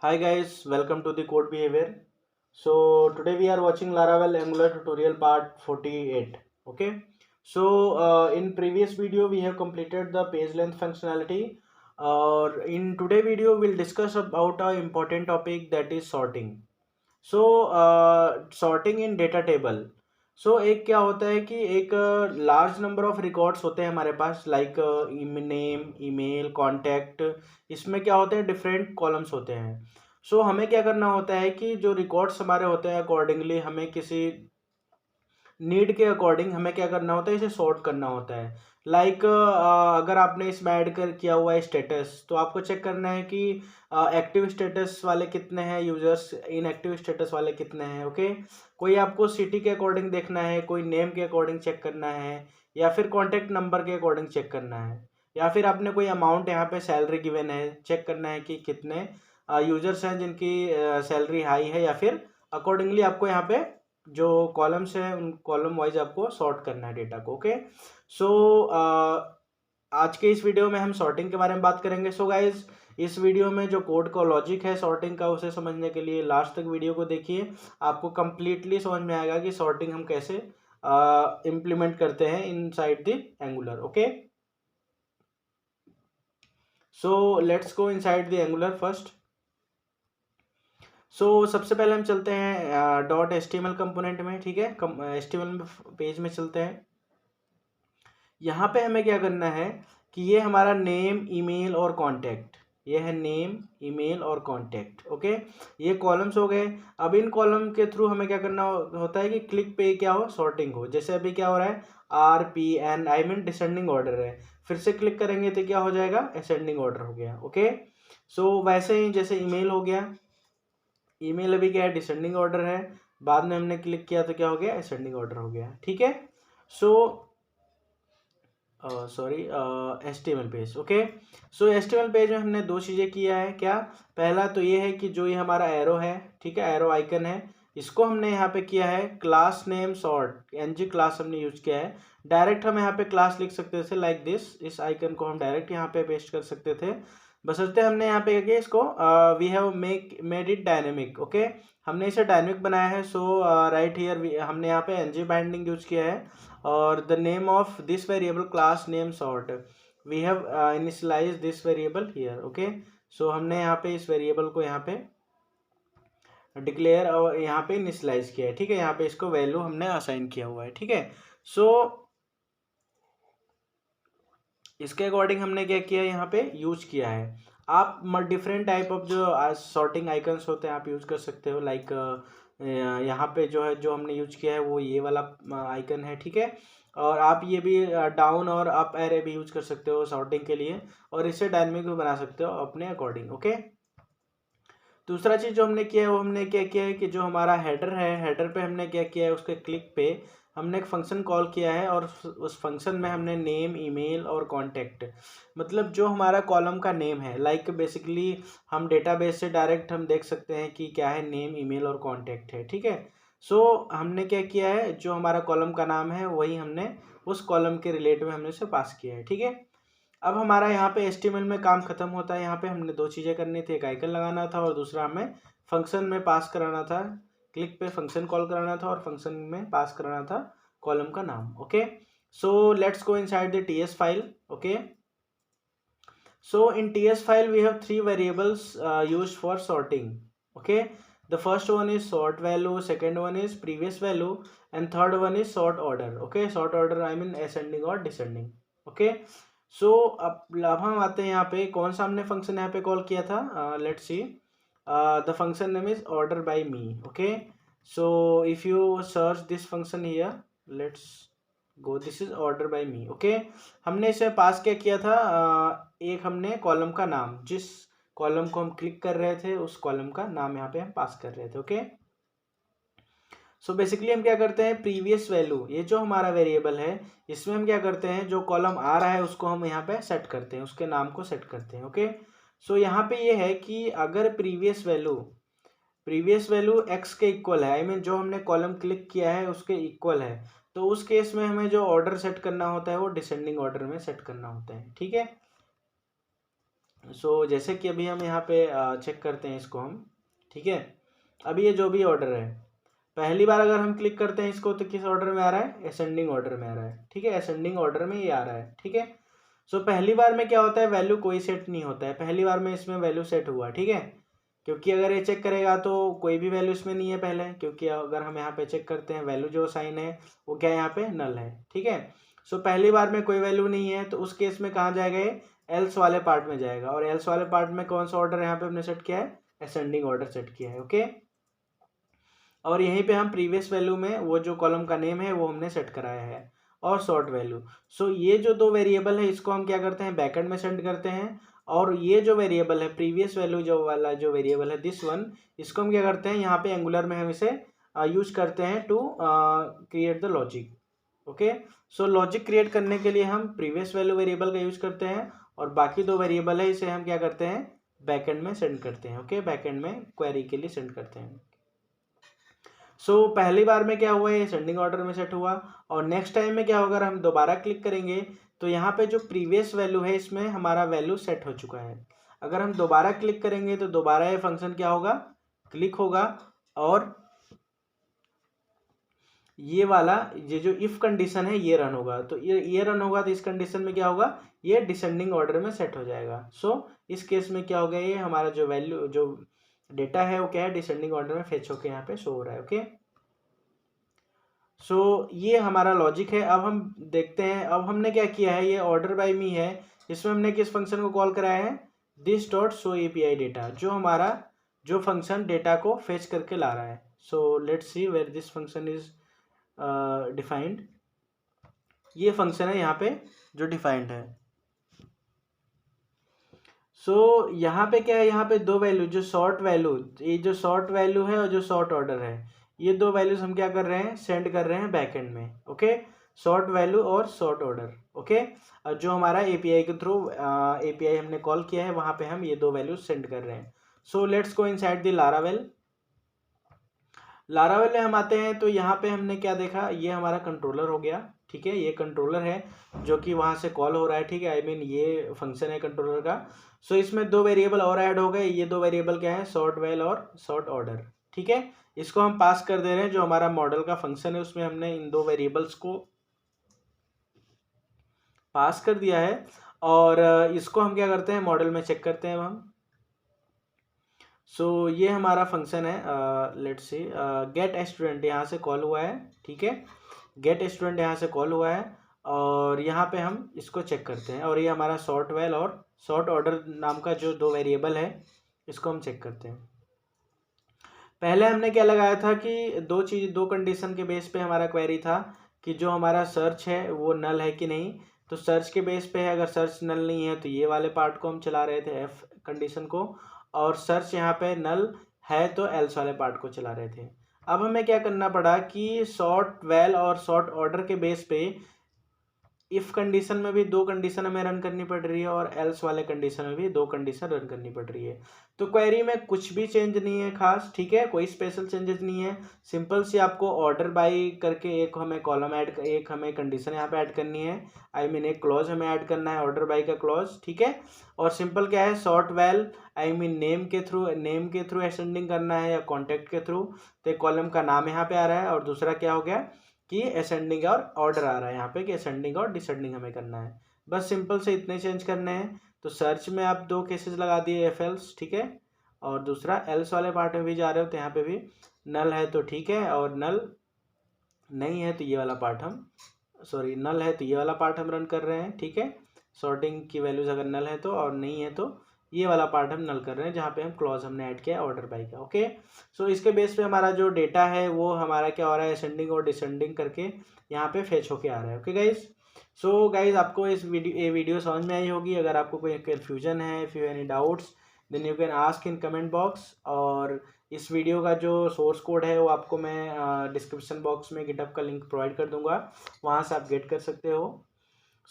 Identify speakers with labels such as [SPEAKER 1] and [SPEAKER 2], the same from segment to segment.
[SPEAKER 1] Hi guys, welcome to the code behavior. So today we are watching Laravel Angular tutorial part 48. Okay. In previous video we have completed the page length functionality. In today video we'll discuss about a important topic, that is sorting. Sorting in data table. एक क्या होता है कि एक large number of records होते हैं हमारे पास, like name, email, contact. इसमें क्या होते हैं, डिफरेंट कॉलम्स होते हैं. हमें क्या करना होता है कि जो रिकॉर्ड्स हमारे होते हैं, अकॉर्डिंगली हमें किसी नीड के अकॉर्डिंग हमें क्या करना होता है, इसे सॉर्ट करना होता है. लाइक अगर आपने इसमें ऐड कर किया हुआ है स्टेटस, तो आपको चेक करना है कि एक्टिव स्टेटस वाले कितने हैं यूजर्स, इनएक्टिव स्टेटस वाले कितने हैं. ओके. कोई आपको सिटी के अकॉर्डिंग देखना है, कोई नेम के अकॉर्डिंग चेक करना है, या फिर कॉन्टैक्ट नंबर के अकॉर्डिंग चेक करना है, या फिर आपने कोई अमाउंट यहाँ पे सैलरी गिवन है, चेक करना है कि कितने यूजर्स हैं जिनकी सैलरी हाई है, या फिर अकॉर्डिंगली आपको यहाँ पे जो कॉलम्स हैं उन कॉलम वाइज आपको सॉर्ट करना है डेटा को. ओके. सो आज के इस वीडियो में हम सॉर्टिंग के बारे में बात करेंगे. गाइज, इस वीडियो में जो कोड का लॉजिक है सॉर्टिंग का, उसे समझने के लिए लास्ट तक वीडियो को देखिए. आपको कंप्लीटली समझ में आएगा कि सॉर्टिंग हम कैसे इम्प्लीमेंट करते हैं inside the angular. Okay. Let's go inside the angular first. सबसे पहले हम चलते हैं .html कंपोनेंट में. ठीक है, HTML पेज में चलते हैं. यहाँ पे हमें क्या करना है कि ये हमारा नेम, ईमेल और कॉन्टैक्ट, ये है नेम, ईमेल और कॉन्टैक्ट. ओके. ये कॉलम्स हो गए. अब इन कॉलम के थ्रू हमें क्या करना होता है कि क्लिक पे क्या हो, सॉर्टिंग हो. जैसे अभी क्या हो रहा है, RPN, I mean descending order है. फिर से क्लिक करेंगे तो क्या हो जाएगा, असेंडिंग ऑर्डर हो गया. ओके. वैसे ही जैसे ईमेल हो गया, ईमेल अभी क्या है, डिसेंडिंग ऑर्डर है. बाद में हमने क्लिक किया तो क्या हो गया, असेंडिंग ऑर्डर हो गया. ठीक है. So sorry, HTML page. Okay. HTML page में हमने दो चीज़ें किया है. क्या, पहला तो ये है कि जो ये हमारा एरो है, ठीक है, एरो आइकन है, इसको हमने यहाँ पे किया है class name sort, NG class हमने यूज किया है. डायरेक्ट हम यहाँ पे क्लास लिख सकते थे लाइक दिस. इस आइकन को हम डायरेक्ट यहाँ पे पेस्ट कर सकते थे, बशर्ते हमने यहाँ पे क्या किया, इसको we have made it dynamic. Okay. हमने इसे डायनेमिक बनाया है. राइट हियर हमने यहाँ पे NG बाइंडिंग यूज किया है, और the name of this variable class name sort, we have initialized this variable here. Okay. हमने यहाँ पे इस वेरिएबल को यहाँ पे डिक्लेयर और यहाँ पे इनिशलाइज किया है. ठीक है, यहाँ पे इसको वैल्यू हमने असाइन किया हुआ है. ठीक है. इसके अकॉर्डिंग हमने क्या किया, यहाँ पे यूज किया है. आप डिफरेंट टाइप ऑफ जो सॉर्टिंग आइकन्स होते हैं आप यूज कर सकते हो. लाइक यहाँ पे जो है, जो हमने यूज किया है वो ये वाला आइकन है. ठीक है. और आप ये भी डाउन और अप एरे भी यूज कर सकते हो सॉर्टिंग के लिए, और इसे डायनेमिक भी बना सकते हो अपने अकॉर्डिंग. ओके. दूसरा चीज़ जो हमने किया है, वो हमने क्या किया है कि जो हमारा हेडर है, हेडर पे हमने क्या किया है, उसके क्लिक पे हमने एक फंक्शन कॉल किया है, और उस फंक्शन में हमने नेम, ईमेल और कॉन्टैक्ट, मतलब जो हमारा कॉलम का नेम है, लाइक बेसिकली हम डेटाबेस से डायरेक्ट हम देख सकते हैं कि क्या है, नेम, ईमेल और कॉन्टैक्ट है. ठीक है. हमने क्या किया है, जो हमारा कॉलम का नाम है वही हमने उस कॉलम के रिलेट में हमने उसे पास किया है. ठीक है. अब हमारा यहाँ पे HTML में काम खत्म होता है. यहाँ पे हमने दो चीज़ें करनी थी, एक आइकन लगाना था और दूसरा हमें फंक्शन में पास कराना था. क्लिक पे फंक्शन कॉल कराना था और फंक्शन में पास कराना था कॉलम का नाम. Okay. Let's go inside the TS file. Okay. In TS file we have three variables used for sorting. Okay. The first one is sort value, second one is previous value, and third one is sort order. Okay. Sort order I mean ascending or descending. Okay. अब हम आते हैं यहाँ पे, कौन सा हमने function यहाँ पे कॉल किया था. Let's see, the function name is order by me. Okay. If you search this function here, let's go, this is order by me. Okay. हमने इसे पास क्या किया था, एक हमने कॉलम का नाम, जिस कॉलम को हम क्लिक कर रहे थे उस कॉलम का नाम यहाँ पे हम पास कर रहे थे. ओके. बेसिकली हम क्या करते हैं, प्रीवियस वैल्यू, ये जो हमारा वेरिएबल है, इसमें हम क्या करते हैं, जो कॉलम आ रहा है उसको हम यहाँ पे सेट करते हैं, उसके नाम को सेट करते हैं. ओके. यहाँ पे ये है कि अगर प्रीवियस वैल्यू x के इक्वल है, आई मीन जो हमने कॉलम क्लिक किया है उसके इक्वल है, तो उस केस में हमें जो ऑर्डर सेट करना होता है वो डिसेंडिंग ऑर्डर में सेट करना होता है. ठीक है. सो जैसे कि अभी हम यहाँ पे चेक करते हैं इसको हम, ठीक है। अभी ये जो भी ऑर्डर है, पहली बार अगर हम क्लिक करते हैं इसको तो किस ऑर्डर में आ रहा है, असेंडिंग ऑर्डर में आ रहा है, ठीक है, असेंडिंग ऑर्डर में ये आ रहा है, ठीक है। सो पहली बार में क्या होता है, वैल्यू कोई सेट नहीं होता है, पहली बार में इसमें वैल्यू सेट हुआ, ठीक है। क्योंकि अगर ये चेक करेगा तो कोई भी वैल्यू इसमें नहीं है पहले, क्योंकि अगर हम यहाँ पे चेक करते हैं वैल्यू जो साइन है वो क्या है, यहाँ पे नल है, ठीक है। सो पहली बार में कोई वैल्यू नहीं है तो उस केस में कहाँ जाएगा, ये एल्स वाले पार्ट में जाएगा। और एल्स वाले पार्ट में कौन सा ऑर्डर यहाँ पे हमने सेट किया है, असेंडिंग ऑर्डर सेट किया है, ओके। और यहीं पे हम प्रीवियस वैल्यू में वो जो कॉलम का नेम है वो हमने सेट कराया है, और सॉर्ट वैल्यू। सो ये जो दो वेरिएबल है इसको हम क्या करते हैं, बैकएंड में सेंड करते हैं। और ये जो वेरिएबल है प्रीवियस वैल्यू जो वाला जो वेरिएबल है दिस वन, इसको हम क्या करते हैं, यहाँ पे एंगुलर में हम इसे यूज करते हैं to create the logic, okay. So logic create करने के लिए हम प्रीवियस वैल्यू वेरिएबल का यूज करते हैं, और बाकी दो वेरिएबल है इसे हम क्या करते हैं, बैकएंड में सेंड करते हैं, ओके, बैकएंड में क्वेरी के लिए सेंड करते हैं। सो पहली बार में क्या हुआ, ये सेंडिंग ऑर्डर में सेट हुआ। और नेक्स्ट टाइम में क्या होगा, अगर हम दोबारा क्लिक करेंगे तो यहाँ पे जो प्रीवियस वैल्यू है इसमें हमारा वैल्यू सेट हो चुका है। अगर हम दोबारा क्लिक करेंगे तो दोबारा ये फंक्शन क्या होगा, क्लिक होगा, और ये वाला ये जो इफ कंडीशन है ये रन होगा। तो ये रन होगा तो इस कंडीशन में क्या होगा, ये डिसेंडिंग ऑर्डर में सेट हो जाएगा। सो इस केस में क्या होगा, ये हमारा जो वैल्यू जो डेटा है वो क्या है, डिसेंडिंग ऑर्डर में फेच होके यहाँ पे शो हो रहा है, ओके। सो ये हमारा लॉजिक है। अब हम देखते हैं, अब हमने क्या किया है, ये ऑर्डर बाय मी है, इसमें हमने किस फंक्शन को कॉल कराया है, this dot show API data, जो हमारा जो फंक्शन डेटा को फेच करके ला रहा है। So let's see where this function is defined, ये फंक्शन है यहाँ पे जो डिफाइंड है। सो यहाँ पे क्या है, यहाँ पे दो वैल्यू जो शॉर्ट वैल्यू, ये जो शॉर्ट वैल्यू है और जो शॉर्ट ऑर्डर है, ये दो वैल्यूज हम क्या कर रहे हैं, सेंड कर रहे हैं बैकएंड में, ओके। शॉर्ट वैल्यू और शॉर्ट ऑर्डर, ओके। और जो हमारा एपीआई के थ्रू एपीआई हमने कॉल किया है वहाँ पे हम ये दो वैल्यूज सेंड कर रहे हैं। So let's go inside the Laravel. Laravel में हम आते हैं तो यहाँ पे हमने क्या देखा, ये हमारा कंट्रोलर हो गया, ठीक है, ये कंट्रोलर है जो कि वहाँ से कॉल हो रहा है, ठीक है, आई मीन ये फंक्शन है कंट्रोलर का। सो इसमें दो वेरिएबल और ऐड हो गए, ये दो वेरिएबल क्या है, शॉर्ट वैल और शॉर्ट ऑर्डर, ठीक है। इसको हम पास कर दे रहे हैं, जो हमारा मॉडल का फंक्शन है उसमें हमने इन दो वेरिएबल्स को पास कर दिया है। और इसको हम क्या करते हैं, मॉडल में चेक करते हैं हम। सो ये हमारा फंक्शन है, लेट्स सी गेट स्टूडेंट यहाँ से कॉल हुआ है, ठीक है, गेट स्टूडेंट यहाँ से कॉल हुआ है। और यहाँ पे हम इसको चेक करते हैं, और ये हमारा शॉर्ट वैल और शॉर्ट ऑर्डर नाम का जो दो वेरिएबल है इसको हम चेक करते हैं। पहले हमने क्या लगाया था कि दो कंडीशन के बेस पे हमारा क्वेरी था कि जो हमारा सर्च है वो नल है कि नहीं। तो सर्च के बेस पे है, अगर सर्च नल नहीं है तो ये वाले पार्ट को हम चला रहे थे, एफ कंडीशन को, और सर्च यहाँ पे नल है तो एल्स वाले पार्ट को चला रहे थे। अब हमें क्या करना पड़ा कि शॉर्ट वैल और शॉर्ट ऑर्डर के बेस पे इफ कंडीशन में भी दो कंडीशन हमें रन करनी पड़ रही है, और एल्स वाले कंडीशन में भी दो कंडीशन रन करनी पड़ रही है। तो क्वेरी में कुछ भी चेंज नहीं है खास, ठीक है, कोई स्पेशल चेंजेस नहीं है। सिंपल सी आपको ऑर्डर बाई करके एक हमें कॉलम ऐड, एक हमें कंडीशन यहाँ पे ऐड करनी है, आई मीन एक क्लॉज हमें ऐड करना है, ऑर्डर बाई का क्लॉज, ठीक है। और सिंपल क्या है, sort well I mean name के थ्रू असेंडिंग करना है या कॉन्टैक्ट के थ्रू। तो कॉलम का नाम यहाँ पे आ रहा है, और दूसरा क्या हो गया कि असेंडिंग और ऑर्डर आ रहा है यहाँ पे कि असेंडिंग और डिसेंडिंग हमें करना है। बस सिंपल से इतने चेंज करने हैं। तो सर्च में आप दो केसेस लगा दिए, एफ एल्स, ठीक है, और दूसरा एल्स वाले पार्ट में भी जा रहे हो तो यहाँ पे भी नल है तो ठीक है, और नल नहीं है तो ये वाला पार्ट हम नल है तो ये वाला पार्ट हम रन कर रहे हैं, ठीक है। सॉर्टिंग की वैल्यूज अगर नल है तो, और नहीं है तो ये वाला पार्ट हम नल कर रहे हैं जहाँ पे हम क्लॉज हमने ऐड किया ऑर्डर बाई का, ओके। सो इसके बेस पे हमारा जो डेटा है वो हमारा क्या हो रहा है, असेंडिंग और डिसेंडिंग करके यहाँ पे फेच होके आ रहा है, ओके गाइज। सो गाइज आपको इस वीडियो समझ में आई होगी। अगर आपको कोई कन्फ्यूजन है, if you any doubts then you can ask in comment box. और इस वीडियो का जो सोर्स कोड है वो आपको मैं डिस्क्रिप्शन बॉक्स में गिटहब का लिंक प्रोवाइड कर दूंगा, वहाँ से आप गेट कर सकते हो।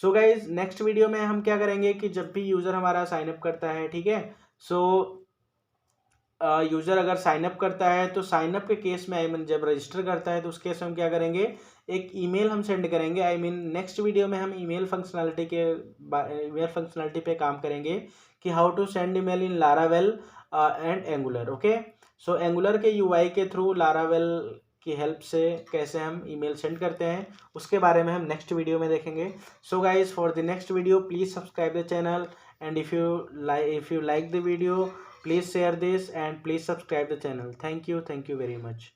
[SPEAKER 1] सो गाइज नेक्स्ट वीडियो में हम क्या करेंगे कि जब भी यूज़र हमारा साइनअप करता है, ठीक है, सो यूज़र अगर साइनअप करता है तो साइनअप के केस में आई मीन जब रजिस्टर करता है तो उस केस में हम क्या करेंगे, एक ईमेल हम सेंड करेंगे। आई मीन नेक्स्ट वीडियो में हम ईमेल फंक्शनैलिटी पे काम करेंगे कि how to send email in Laravel and Angular. Okay, so Angular के यूआई के थ्रू लारावेल की हेल्प से कैसे हम ईमेल सेंड करते हैं उसके बारे में हम नेक्स्ट वीडियो में देखेंगे। So guys, for the next video please subscribe the channel, and if you like the video, please share this and please subscribe the channel. Thank you very much.